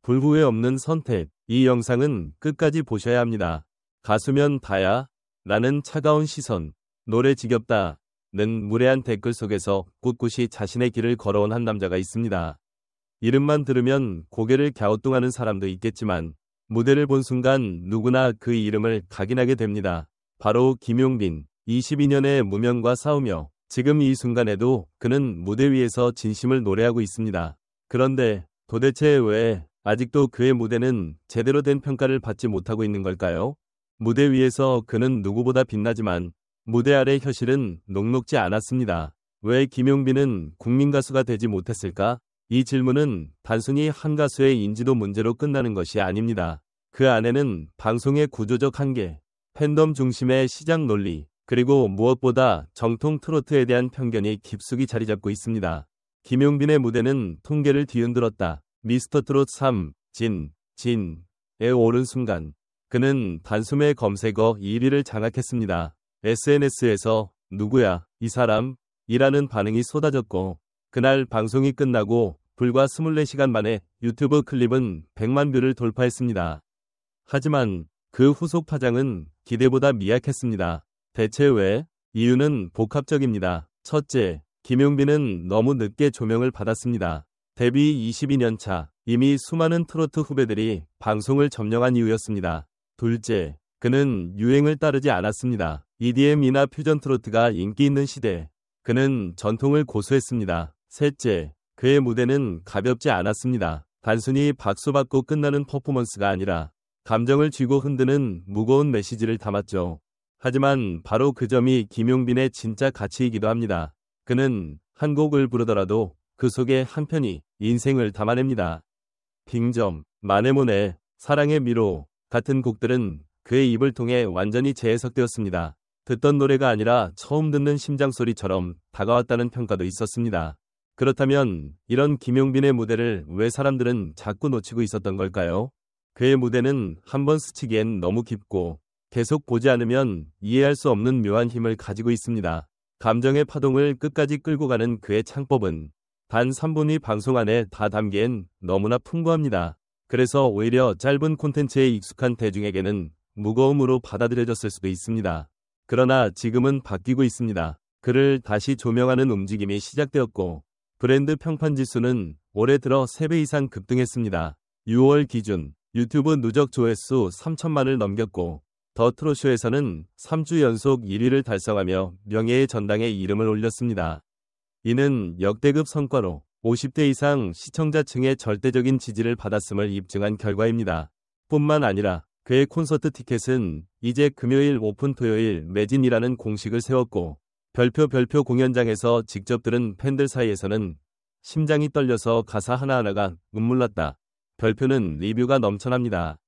불후회 없는 선택. 이 영상은 끝까지 보셔야 합니다. 가수면 다야? 라는 차가운 시선. 노래 지겹다. 는 무례한 댓글 속에서 꿋꿋이 자신의 길을 걸어온 한 남자가 있습니다. 이름만 들으면 고개를 갸우뚱하는 사람도 있겠지만 무대를 본 순간 누구나 그 이름을 각인하게 됩니다. 바로 김용빈. 22년의 무명과 싸우며 지금 이 순간에도 그는 무대 위에서 진심을 노래하고 있습니다. 그런데 도대체 왜 아직도 그의 무대는 제대로 된 평가를 받지 못하고 있는 걸까요? 무대 위에서 그는 누구보다 빛나지만 무대 아래 현실은 녹록지 않았습니다. 왜 김용빈은 국민 가수가 되지 못했을까? 이 질문은 단순히 한 가수의 인지도 문제로 끝나는 것이 아닙니다. 그 안에는 방송의 구조적 한계, 팬덤 중심의 시장 논리, 그리고 무엇보다 정통 트로트에 대한 편견이 깊숙이 자리 잡고 있습니다. 김용빈의 무대는 통계를 뒤흔들었다. 미스터트롯 3, 진에 오른 순간 그는 단숨에 검색어 1위를 장악했습니다. SNS에서 누구야, 이 사람? 이라는 반응이 쏟아졌고 그날 방송이 끝나고 불과 24시간 만에 유튜브 클립은 100만 뷰를 돌파했습니다. 하지만 그 후속 파장은 기대보다 미약했습니다. 대체 왜? 이유는 복합적입니다. 첫째, 김용빈은 너무 늦게 조명을 받았습니다. 데뷔 22년 차, 이미 수많은 트로트 후배들이 방송을 점령한 이유였습니다. 둘째, 그는 유행을 따르지 않았습니다. EDM이나 퓨전 트로트가 인기 있는 시대, 그는 전통을 고수했습니다. 셋째, 그의 무대는 가볍지 않았습니다. 단순히 박수받고 끝나는 퍼포먼스가 아니라 감정을 쥐고 흔드는 무거운 메시지를 담았죠. 하지만 바로 그 점이 김용빈의 진짜 가치이기도 합니다. 그는 한 곡을 부르더라도 그 속에 한 편이 인생을 담아냅니다. 빙점, 마네모네, 사랑의 미로 같은 곡들은 그의 입을 통해 완전히 재해석되었습니다. 듣던 노래가 아니라 처음 듣는 심장소리처럼 다가왔다는 평가도 있었습니다. 그렇다면 이런 김용빈의 무대를 왜 사람들은 자꾸 놓치고 있었던 걸까요? 그의 무대는 한번 스치기엔 너무 깊고 계속 보지 않으면 이해할 수 없는 묘한 힘을 가지고 있습니다. 감정의 파동을 끝까지 끌고 가는 그의 창법은 단 3분의 방송 안에 다 담기엔 너무나 풍부합니다. 그래서 오히려 짧은 콘텐츠에 익숙한 대중에게는 무거움으로 받아들여졌을 수도 있습니다. 그러나 지금은 바뀌고 있습니다. 그를 다시 조명하는 움직임이 시작되었고 브랜드 평판 지수는 올해 들어 3배 이상 급등했습니다. 6월 기준 유튜브 누적 조회수 3천만을 넘겼고 더 트롯쇼에서는 3주 연속 1위를 달성하며 명예의 전당에 이름을 올렸습니다. 이는 역대급 성과로 50대 이상 시청자층의 절대적인 지지를 받았음을 입증한 결과입니다. 뿐만 아니라 그의 콘서트 티켓은 이제 금요일 오픈 토요일 매진이라는 공식을 세웠고 별표 공연장에서 직접 들은 팬들 사이에서는 심장이 떨려서 가사 하나하나가 눈물 났다. 별표는 리뷰가 넘쳐납니다.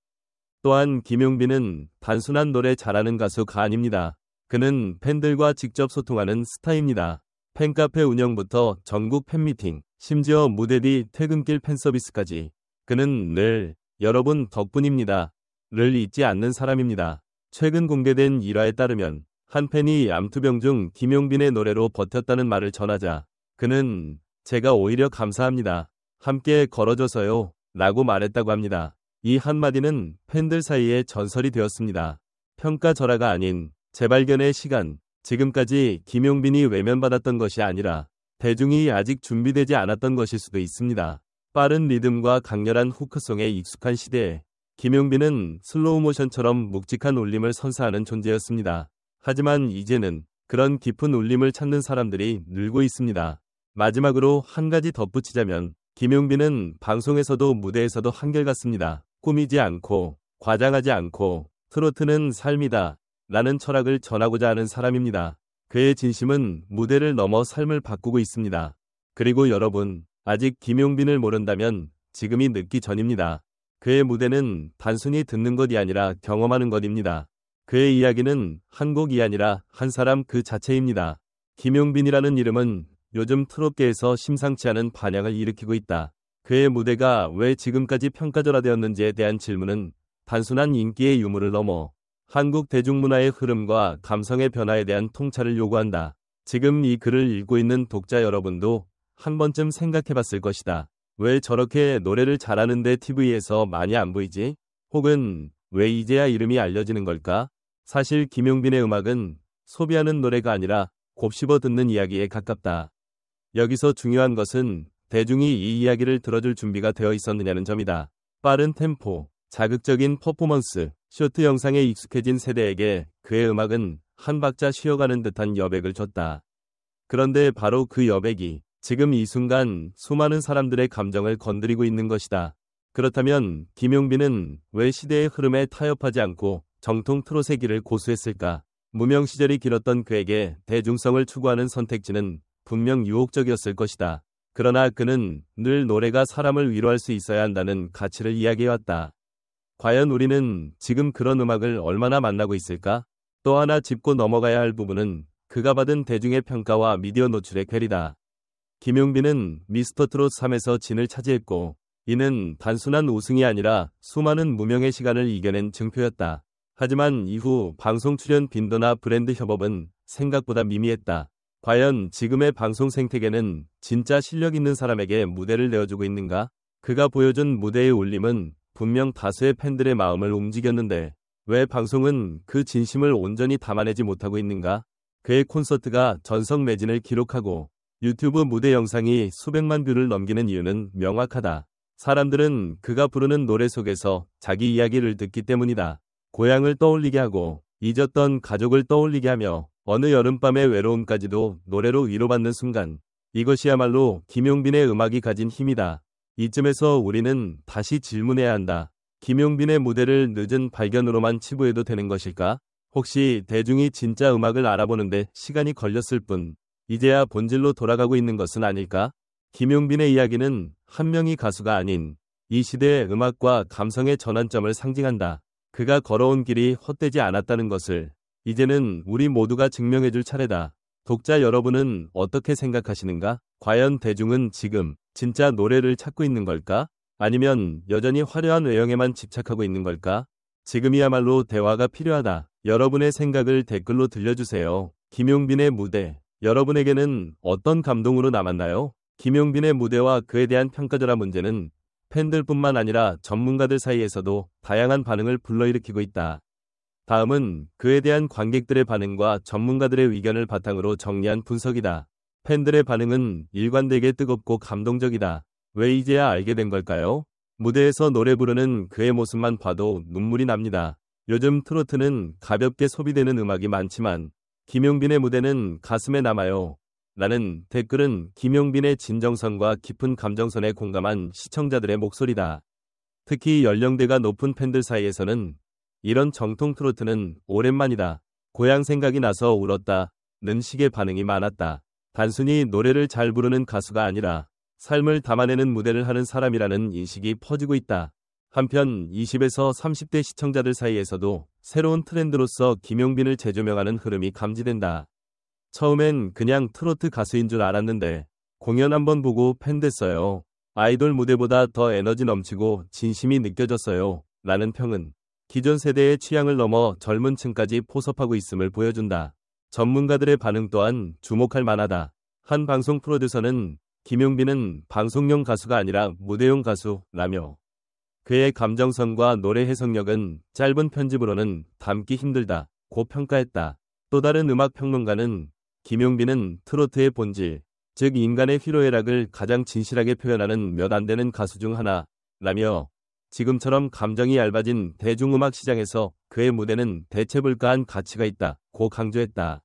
또한 김용빈은 단순한 노래 잘하는 가수가 아닙니다. 그는 팬들과 직접 소통하는 스타입니다. 팬카페 운영부터 전국 팬미팅, 심지어 무대 뒤 퇴근길 팬서비스까지 그는 늘 여러분 덕분입니다. 를 잊지 않는 사람입니다. 최근 공개된 일화에 따르면 한 팬이 암투병 중 김용빈의 노래로 버텼다는 말을 전하자 그는 제가 오히려 감사합니다. 함께 걸어줘서요. 라고 말했다고 합니다. 이 한마디는 팬들 사이에 전설이 되었습니다. 평가절하가 아닌 재발견의 시간. 지금까지 김용빈이 외면받았던 것이 아니라 대중이 아직 준비되지 않았던 것일 수도 있습니다. 빠른 리듬과 강렬한 후크송에 익숙한 시대에 김용빈은 슬로우 모션처럼 묵직한 울림을 선사하는 존재였습니다. 하지만 이제는 그런 깊은 울림을 찾는 사람들이 늘고 있습니다. 마지막으로 한 가지 덧붙이자면 김용빈은 방송에서도 무대에서도 한결같습니다. 꾸미지 않고 과장하지 않고 트로트는 삶이다 라는 철학을 전하고자 하는 사람입니다. 그의 진심은 무대를 넘어 삶을 바꾸고 있습니다. 그리고 여러분, 아직 김용빈을 모른다면 지금이 늦기 전입니다. 그의 무대는 단순히 듣는 것이 아니라 경험하는 것입니다. 그의 이야기는 한 곡이 아니라 한 사람 그 자체입니다. 김용빈이라는 이름은 요즘 트롯계에서 심상치 않은 반향을 일으키고 있다. 그의 무대가 왜 지금까지 평가절하되었는지에 대한 질문은 단순한 인기의 유무를 넘어 한국 대중문화의 흐름과 감성의 변화에 대한 통찰을 요구한다. 지금 이 글을 읽고 있는 독자 여러분도 한 번쯤 생각해봤을 것이다. 왜 저렇게 노래를 잘하는데 TV에서 많이 안 보이지? 혹은 왜 이제야 이름이 알려지는 걸까? 사실 김용빈의 음악은 소비하는 노래가 아니라 곱씹어 듣는 이야기에 가깝다. 여기서 중요한 것은 대중이 이 이야기를 들어줄 준비가 되어 있었느냐는 점이다. 빠른 템포, 자극적인 퍼포먼스, 쇼트 영상에 익숙해진 세대에게 그의 음악은 한 박자 쉬어가는 듯한 여백을 줬다. 그런데 바로 그 여백이 지금 이 순간 수많은 사람들의 감정을 건드리고 있는 것이다. 그렇다면 김용빈은 왜 시대의 흐름에 타협하지 않고 정통 트롯의 길을 고수했을까? 무명 시절이 길었던 그에게 대중성을 추구하는 선택지는 분명 유혹적이었을 것이다. 그러나 그는 늘 노래가 사람을 위로할 수 있어야 한다는 가치를 이야기해왔다. 과연 우리는 지금 그런 음악을 얼마나 만나고 있을까? 또 하나 짚고 넘어가야 할 부분은 그가 받은 대중의 평가와 미디어 노출의 괴리다. 김용빈은 미스터트롯 3에서 진을 차지했고 이는 단순한 우승이 아니라 수많은 무명의 시간을 이겨낸 증표였다. 하지만 이후 방송 출연 빈도나 브랜드 협업은 생각보다 미미했다. 과연 지금의 방송 생태계는 진짜 실력 있는 사람에게 무대를 내어주고 있는가? 그가 보여준 무대의 울림은 분명 다수의 팬들의 마음을 움직였는데 왜 방송은 그 진심을 온전히 담아내지 못하고 있는가? 그의 콘서트가 전성 매진을 기록하고 유튜브 무대 영상이 수백만 뷰를 넘기는 이유는 명확하다. 사람들은 그가 부르는 노래 속에서 자기 이야기를 듣기 때문이다. 고향을 떠올리게 하고 잊었던 가족을 떠올리게 하며 어느 여름밤의 외로움까지도 노래로 위로받는 순간, 이것이야말로 김용빈의 음악이 가진 힘이다. 이쯤에서 우리는 다시 질문해야 한다. 김용빈의 무대를 늦은 발견으로만 치부해도 되는 것일까? 혹시 대중이 진짜 음악을 알아보는데 시간이 걸렸을 뿐 이제야 본질로 돌아가고 있는 것은 아닐까? 김용빈의 이야기는 한 명의 가수가 아닌 이 시대의 음악과 감성의 전환점을 상징한다. 그가 걸어온 길이 헛되지 않았다는 것을 이제는 우리 모두가 증명해줄 차례다. 독자 여러분은 어떻게 생각하시는가? 과연 대중은 지금 진짜 노래를 찾고 있는 걸까? 아니면 여전히 화려한 외형에만 집착하고 있는 걸까? 지금이야말로 대화가 필요하다. 여러분의 생각을 댓글로 들려주세요. 김용빈의 무대, 여러분에게는 어떤 감동으로 남았나요? 김용빈의 무대와 그에 대한 평가절하 문제는 팬들뿐만 아니라 전문가들 사이에서도 다양한 반응을 불러일으키고 있다. 다음은 그에 대한 관객들의 반응과 전문가들의 의견을 바탕으로 정리한 분석이다. 팬들의 반응은 일관되게 뜨겁고 감동적이다. 왜 이제야 알게 된 걸까요? 무대에서 노래 부르는 그의 모습만 봐도 눈물이 납니다. 요즘 트로트는 가볍게 소비되는 음악이 많지만 김용빈의 무대는 가슴에 남아요. 라는 댓글은 김용빈의 진정성과 깊은 감정선에 공감한 시청자들의 목소리다. 특히 연령대가 높은 팬들 사이에서는 이런 정통 트로트는 오랜만이다. 고향 생각이 나서 울었다는 식의 반응이 많았다. 단순히 노래를 잘 부르는 가수가 아니라 삶을 담아내는 무대를 하는 사람이라는 인식이 퍼지고 있다. 한편 20에서 30대 시청자들 사이에서도 새로운 트렌드로서 김용빈을 재조명하는 흐름이 감지된다. 처음엔 그냥 트로트 가수인 줄 알았는데 공연 한번 보고 팬 됐어요. 아이돌 무대보다 더 에너지 넘치고 진심이 느껴졌어요. 라는 평은 기존 세대의 취향을 넘어 젊은 층까지 포섭하고 있음을 보여준다. 전문가들의 반응 또한 주목할 만하다. 한 방송 프로듀서는 김용빈은 방송용 가수가 아니라 무대용 가수라며 그의 감정선과 노래 해석력은 짧은 편집으로는 담기 힘들다 고 평가했다. 또 다른 음악 평론가는 김용빈은 트로트의 본질, 즉 인간의 희로애락을 가장 진실하게 표현하는 몇 안 되는 가수 중 하나라며 지금처럼 감정이 얇아진 대중음악 시장에서 그의 무대는 대체불가한 가치가 있다 고 강조했다.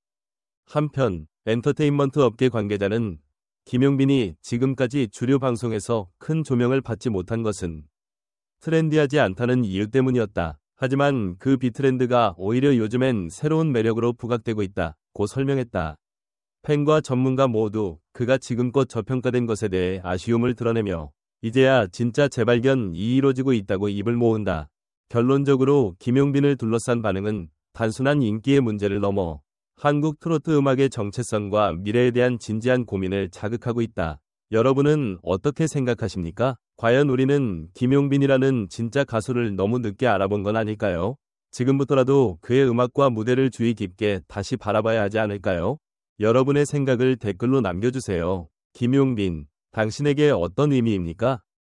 한편 엔터테인먼트 업계 관계자는 김용빈이 지금까지 주류 방송에서 큰 조명을 받지 못한 것은 트렌디하지 않다는 이유 때문이었다. 하지만 그 비트렌드가 오히려 요즘엔 새로운 매력으로 부각되고 있다 고 설명했다. 팬과 전문가 모두 그가 지금껏 저평가된 것에 대해 아쉬움을 드러내며 이제야 진짜 재발견이 이루어지고 있다고 입을 모은다. 결론적으로 김용빈을 둘러싼 반응은 단순한 인기의 문제를 넘어 한국 트로트 음악의 정체성과 미래에 대한 진지한 고민을 자극하고 있다. 여러분은 어떻게 생각하십니까? 과연 우리는 김용빈이라는 진짜 가수를 너무 늦게 알아본 건 아닐까요? 지금부터라도 그의 음악과 무대를 주의 깊게 다시 바라봐야 하지 않을까요? 여러분의 생각을 댓글로 남겨주세요. 김용빈 당신에게 어떤 의미입니까?